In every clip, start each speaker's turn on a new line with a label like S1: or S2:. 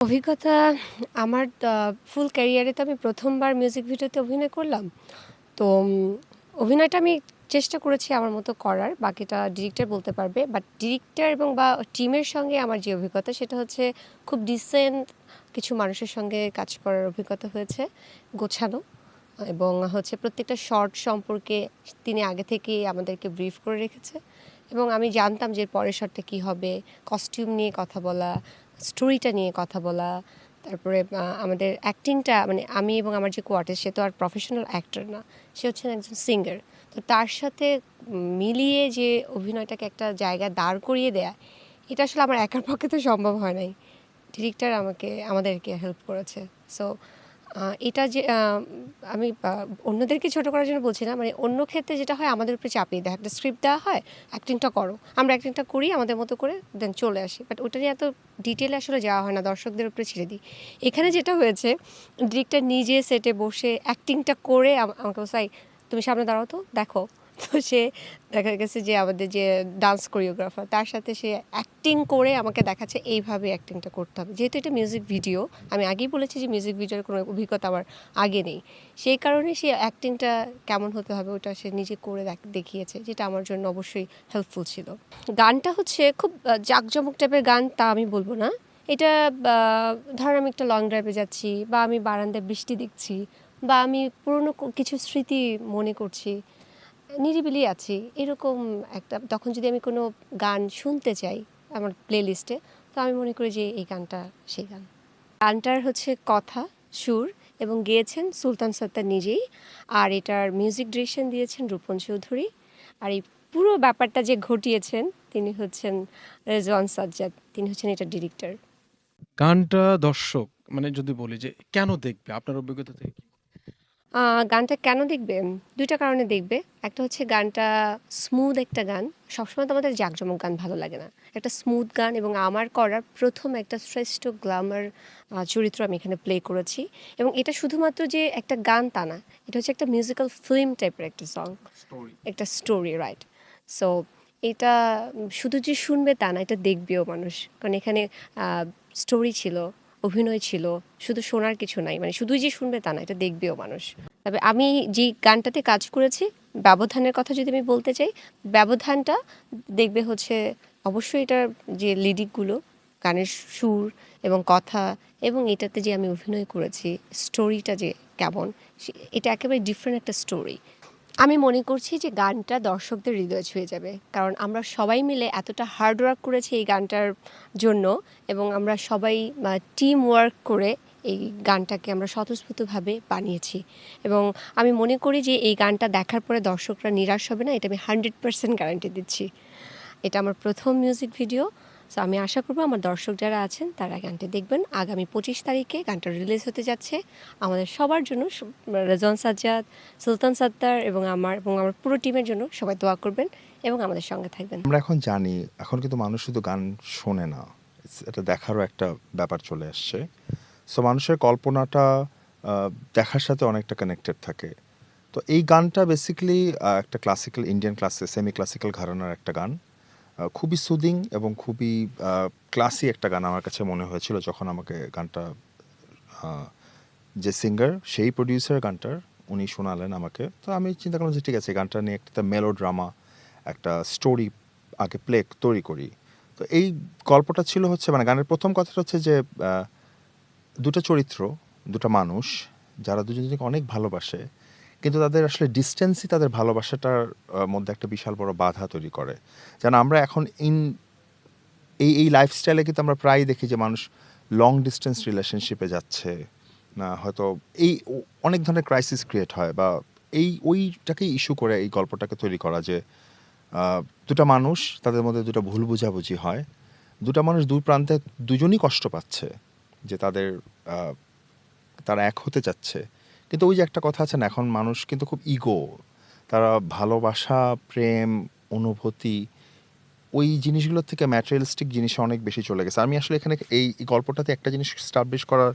S1: অভিজ্ঞতা আমার ফুল ক্যারিয়ারে তো আমি ১ম বার মিউজিক ভিডিওতে অভিনয় করলাম। তো অভিনয়টা আমি চেষ্টা করেছি আমার মতো করার। বাকিটা ডিরেক্টর বলতে পারবে। বাট ডিরেক্টর এবং টিমের সঙ্গে আমার যে অভিজ্ঞতা সেটা হচ্ছে খুব ডিসেন্ট কিছু মানুষের সঙ্গে কাজ করার অভিজ্ঞতা হয়েছে। গোছানো এবং হচ্ছে প্রত্যেকটা শট সম্পর্কে তিনি আগে থেকেই আমাদেরকে ব্রিফ করে রেখেছে এবং আমি জানতাম যে পরের শটটা কী হবে, কস্টিউম নিয়ে কথা বলা, স্টোরিটা নিয়ে কথা বলা, তারপরে আমাদের অ্যাক্টিংটা মানে আমি এবং আমার যে কোয়ার্টিস্ট সে তো আর প্রফেশনাল অ্যাক্টর না, সে হচ্ছেন একজন সিঙ্গার। তো তার সাথে মিলিয়ে যে অভিনয়টাকে একটা জায়গায় দাঁড় করিয়ে দেয়া, এটা আসলে আমার একার পক্ষে তো সম্ভব হয় নাই। ডিরেক্টর আমাদেরকে হেল্প করেছে। সো এটা যে আমি অন্যদেরকে ছোট করার জন্য বলছি না। মানে অন্য ক্ষেত্রে যেটা হয় আমাদের উপরে চাপিয়ে দেয়। একটা স্ক্রিপ্ট দেওয়া হয়, অ্যাক্টিংটা করো। আমরা অ্যাক্টিংটা করি আমাদের মতো করে দেন চলে আসি। বাট ওটা নিয়ে এত ডিটেইলে আসলে যাওয়া হয় না। দর্শকদের উপরে ছেড়ে দিই। এখানে যেটা হয়েছে ডিরেক্টর নিজে সেটে বসে অ্যাক্টিংটা করে আমাকে বলছে, "এই তুমি সামনে দাঁড়াও তো, দেখো।" তো সে দেখা গেছে যে আমাদের যে ডান্স কোরিওগ্রাফার তার সাথে সে অ্যাক্টিং করে আমাকে দেখাচ্ছে এইভাবে অ্যাক্টিংটা করতে হবে। যেহেতু এটা মিউজিক ভিডিও, আমি আগেই বলেছি যে মিউজিক ভিডিওর কোনো অভিজ্ঞতা আমার আগে নেই। সেই কারণে সে অ্যাক্টিংটা কেমন হতে হবে ওটা সে নিজে করে দেখিয়েছে, যেটা আমার জন্য অবশ্যই হেল্পফুল ছিল। গানটা হচ্ছে খুব জাঁকজমক টাইপের গান তা আমি বলবো না। এটা ধরেন আমি একটা লং ড্রাইভে যাচ্ছি বা আমি বারান্দায় বৃষ্টি দেখছি বা আমি পুরনো কিছু স্মৃতি মনে করছি, নিরিবিলি আছি, এরকম একটা তখন যদি আমি কোনো গান শুনতে চাই আমার প্লেলিস্টে, তো আমি মনে করি যে এই গানটা সেই গান। গানটার হচ্ছে কথা, সুর এবং গেয়েছেন সুলতান সত্তার নিজেই। আর এটার মিউজিক ডিরেকশন দিয়েছেন রূপন চৌধুরী। আর এই পুরো ব্যাপারটা যে ঘটিয়েছেন তিনি হচ্ছেন রেজওয়ান সাজ্জাদ, তিনি হচ্ছেন এটার ডিরেক্টর।
S2: গানটা দর্শক মানে যদি বলি যে কেন দেখবে? আপনার অভিজ্ঞতা থেকে কি?
S1: গানটা কেন দেখবে? ২ টা কারণে দেখবে। একটা হচ্ছে গানটা স্মুথ একটা গান। সবসময় তো আমাদের জাঁকজমক গান ভালো লাগে না। একটা স্মুথ গান এবং আমার করা ১ম একটা শ্রেষ্ঠ গ্ল্যামার চরিত্র আমি এখানে প্লে করেছি। এবং এটা শুধুমাত্র যে একটা গান তা না। এটা হচ্ছে একটা মিউজিক্যাল ফিল্ম টাইপের একটা সং।
S2: স্টোরি।
S1: একটা স্টোরি রাইট। সো এটা শুধু যে শুনবে তা না, এটা দেখবেও মানুষ। কারণ এখানে আ স্টোরি ছিল, অভিনয় ছিল, শুধু শোনার কিছু নাই। মানে শুধুই যে শুনবে তা না, এটা দেখবেও মানুষ। তবে আমি যেই গানটাতে কাজ করেছি, ব্যবধানের কথা যদি আমি বলতে চাই, ব্যবধানটা দেখবে হচ্ছে অবশ্যই এটার যে লিরিকগুলো, গানের সুর এবং কথা এবং এটাতে যে আমি অভিনয় করেছি, স্টোরিটা যে কেমন, এটা একেবারে ডিফারেন্ট একটা স্টোরি। আমি মনে করছি যে গানটা দর্শকদের হৃদয় ছুঁয়ে যাবে। কারণ আমরা সবাই মিলে এতটা হার্ড ওয়ার্ক করেছি এই গানটার জন্য এবং আমরা সবাই টিম ওয়ার্ক করে এই গানটাকে আমরা স্বতঃস্ফূর্তভাবে বানিয়েছি। এবং আমি মনে করি যে এই গানটা দেখার পরে দর্শকরা নিরাশ হবে না, এটা আমি 100% গ্যারান্টি দিচ্ছি। এটা আমার ১ম মিউজিক ভিডিও। সো আমি আশা করব আমার দর্শক যারা আছেন তারা গানটি দেখবেন। আগামী ২৫ তারিখে গানটা রিলিজ হতে যাচ্ছে। আমাদের সবার জন্য রেজওয়ান সাজ্জাদ, সুলতান সাত্তার এবং আমার পুরো টিমের জন্য সবাই দোয়া করবেন এবং আমাদের সঙ্গে থাকবেন।
S3: আমরা এখন জানি এখন কিন্তু মানুষ শুধু গান শোনে না, এটা দেখারও একটা ব্যাপার চলে আসছে। সো মানুষের কল্পনাটা দেখার সাথে অনেকটা কানেক্টেড থাকে। তো এই গানটা বেসিক্যালি একটা ক্লাসিক্যাল ইন্ডিয়ান সেমি ক্লাসিক্যাল ঘরানার একটা গান। খুবই সুদিং এবং খুবই ক্লাসি একটা গান আমার কাছে মনে হয়েছিল যখন আমাকে গানটা যে সিঙ্গার সেই প্রডিউসার গানটার উনি শোনালেন আমাকে। তো আমি চিন্তা করলাম যে ঠিক আছে গানটা নিয়ে একটা মেলো ড্রামা একটা স্টোরি আগে তৈরি করি। তো এই গল্পটা ছিল হচ্ছে মানে গানের প্রথম কথাটা হচ্ছে যে দুটো চরিত্র, দুটো মানুষ যারা দুজন দুজনকে অনেক ভালোবাসে, কিন্তু তাদের আসলে ডিস্টেন্সই তাদের ভালোবাসাটার মধ্যে একটা বিশাল বড় বাধা তৈরি করে। যেন আমরা এখন এই লাইফস্টাইলে কিন্তু আমরা প্রায়ই দেখি যে মানুষ লং ডিস্টেন্স রিলেশনশিপে যাচ্ছে, না হয়তো অনেক ধরনের ক্রাইসিস ক্রিয়েট হয় বা ওইটাকেই ইস্যু করে এই গল্পটাকে তৈরি করা যে দুটা মানুষ তাদের মধ্যে দুটো ভুল বোঝাবুঝি হয়, দুটা মানুষ দুই প্রান্তে দুজনই কষ্ট পাচ্ছে যে তারা এক হতে চাচ্ছে, কিন্তু ওই যে একটা কথা আছে না, এখন মানুষ কিন্তু খুব ইগো, তারা ভালোবাসা, প্রেম, অনুভূতি ওই জিনিসগুলোর থেকে ম্যাটেরিয়ালিস্টিক জিনিসে অনেক বেশি চলে গেছে। আমি আসলে এখানে এই গল্পটাতে একটা জিনিস স্টাবলিশ করার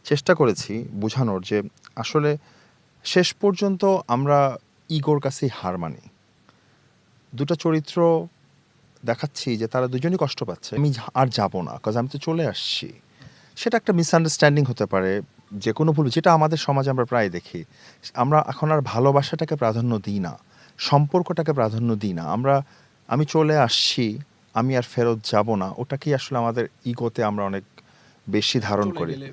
S3: চেষ্টা করেছি, বোঝানোর যে আসলে শেষ পর্যন্ত আমরা ইগোর কাছেই হার মানি। দুটো চরিত্র দেখাচ্ছি যে তারা দুজনই কষ্ট পাচ্ছে, আমি আর যাব না, কারণ আমি তো চলে আসছি। সেটা একটা মিসআন্ডারস্ট্যান্ডিং হতে পারে, যে কোনো ভুল, যেটা আমাদের সমাজে আমরা প্রায় দেখি। আমরা এখন আর ভালোবাসাটাকে প্রাধান্য দিই না, সম্পর্কটাকে প্রাধান্য দিই না। আমি চলে আসছি, আমি আর ফেরত যাব না, ওটাকেই আসলে আমাদের ইগোতে আমরা অনেক বেশি ধারণ
S2: চলে
S3: করি।
S2: গেলে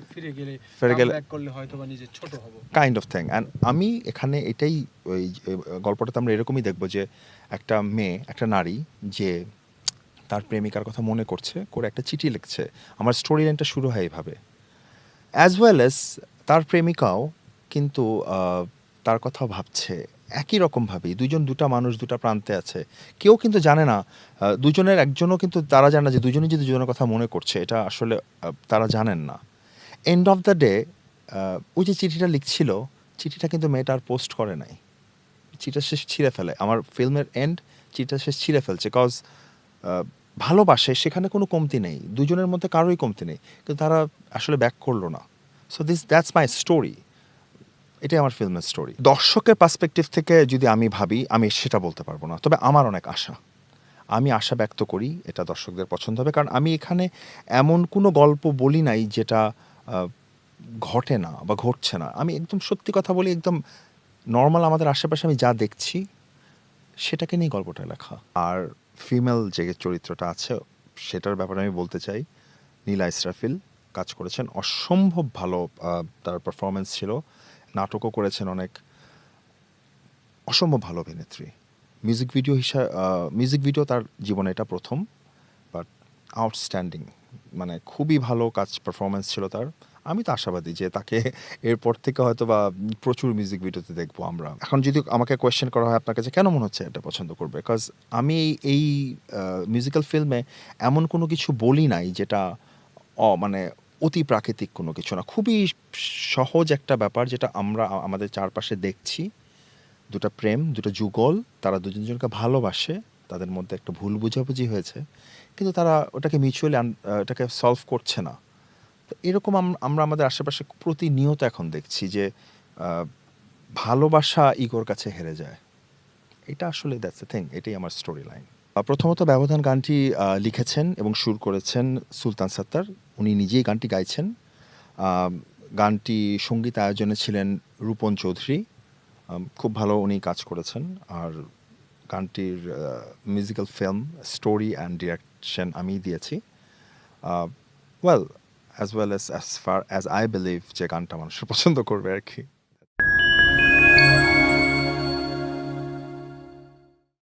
S3: ফিরে গেলে
S2: ব্যাক করলে হয়তো বা নিজে ছোট হব।
S3: Kind of thing. অ্যান্ড আমি এখানে এটাই, ওই গল্পটাতে আমরা এরকমই দেখব যে একটা মেয়ে, একটা নারী যে তার প্রেমিকার কথা মনে করছে, করে একটা চিঠি লিখছে। আমার স্টোরি লাইনটা শুরু হয় এইভাবে। অ্যাজ ওয়েল অ্যাজ তার প্রেমিকাও কিন্তু তার কথা ভাবছে একই রকমভাবেই। দুটা মানুষ দুটা প্রান্তে আছে, কেউ কিন্তু জানে না, দুজনের একজনও কিন্তু তারা জানে না যে দুজনেই যে দুজনের কথা মনে করছে, এটা আসলে তারা জানেন না। এন্ড অফ দ্য ডে ওই যে চিঠিটা লিখছিল, চিঠিটা কিন্তু মেয়েটা আর পোস্ট করে নাই, চিঠিটা শেষ ছিঁড়ে ফেলে। আমার ফিল্মের এন্ড, চিঠিটা শেষ ছিঁড়ে ফেলছে, কজ ভালোবাসে, সেখানে কোনো কমতি নেই, দুজনের মধ্যে কারোই কমতি নেই, কিন্তু তারা আসলে ব্যাক করলো না। সো দ্যাটস মাই স্টোরি, এটাই আমার ফিল্মের স্টোরি। দর্শকের পার্সপেক্টিভ থেকে যদি আমি ভাবি, আমি সেটা বলতে পারবো না, তবে আমার অনেক আশা, আমি আশা ব্যক্ত করি এটা দর্শকদের পছন্দ হবে। কারণ আমি এখানে এমন কোনো গল্প বলি নাই যেটা ঘটে না বা ঘটছে না। আমি একদম সত্যি কথা বলি, একদম নর্মাল আমাদের আশেপাশে আমি যা দেখছি সেটাকে নিয়ে গল্পটা লেখা। আর ফিমেল যে চরিত্রটা আছে সেটার ব্যাপারে আমি বলতে চাই, নীলা ইসরাফিল কাজ করেছেন অসম্ভব ভালো, তার পারফরমেন্স ছিল, নাটকও করেছেন অনেক, অসম্ভব ভালো অভিনেত্রী। মিউজিক ভিডিও তার জীবনে এটা প্রথম, বাট আউটস্ট্যান্ডিং, মানে খুবই ভালো কাজ, পারফরমেন্স ছিল তার। আমি তো আশাবাদী যে তাকে এরপর থেকে হয়তো বা প্রচুর মিউজিক ভিডিওতে দেখবো আমরা। এখন যদি আমাকে কোয়েশ্চেন করা হয় আপনার কাছে কেন মনে হচ্ছে এটা পছন্দ করবে, বিকজ আমি এই মিউজিক্যাল ফিল্মে এমন কোনো কিছু বলি নাই যেটা মানে অতি প্রাকৃতিক কোনো কিছু না, খুবই সহজ একটা ব্যাপার যেটা আমরা আমাদের চারপাশে দেখছি। দুটো প্রেম, দুটো যুগল, তারা দুজনকে ভালোবাসে, তাদের মধ্যে একটা ভুল বোঝাবুঝি হয়েছে, কিন্তু তারা ওটাকে মিউচুয়ালি এটাকে সলভ করছে না। তো এরকম আমরা আমাদের আশেপাশে প্রতিনিয়ত এখন দেখছি যে ভালোবাসা ইগোর কাছে হেরে যায়। এটা আসলে দ্যাটস দ্য থিং, এটাই আমার স্টোরি লাইন। প্রথমত ব্যবধান গানটি লিখেছেন এবং সুর করেছেন সুলতান সত্তার, উনি নিজেই গানটি গাইছেন। গানটি সঙ্গীত আয়োজনে ছিলেন রূপন চৌধুরী, খুব ভালো উনি কাজ করেছেন। আর গানটির musical film, story and direction আমি দিয়েছি। Well, as far as I believe যে গানটা মানুষ পছন্দ করবে আর কি।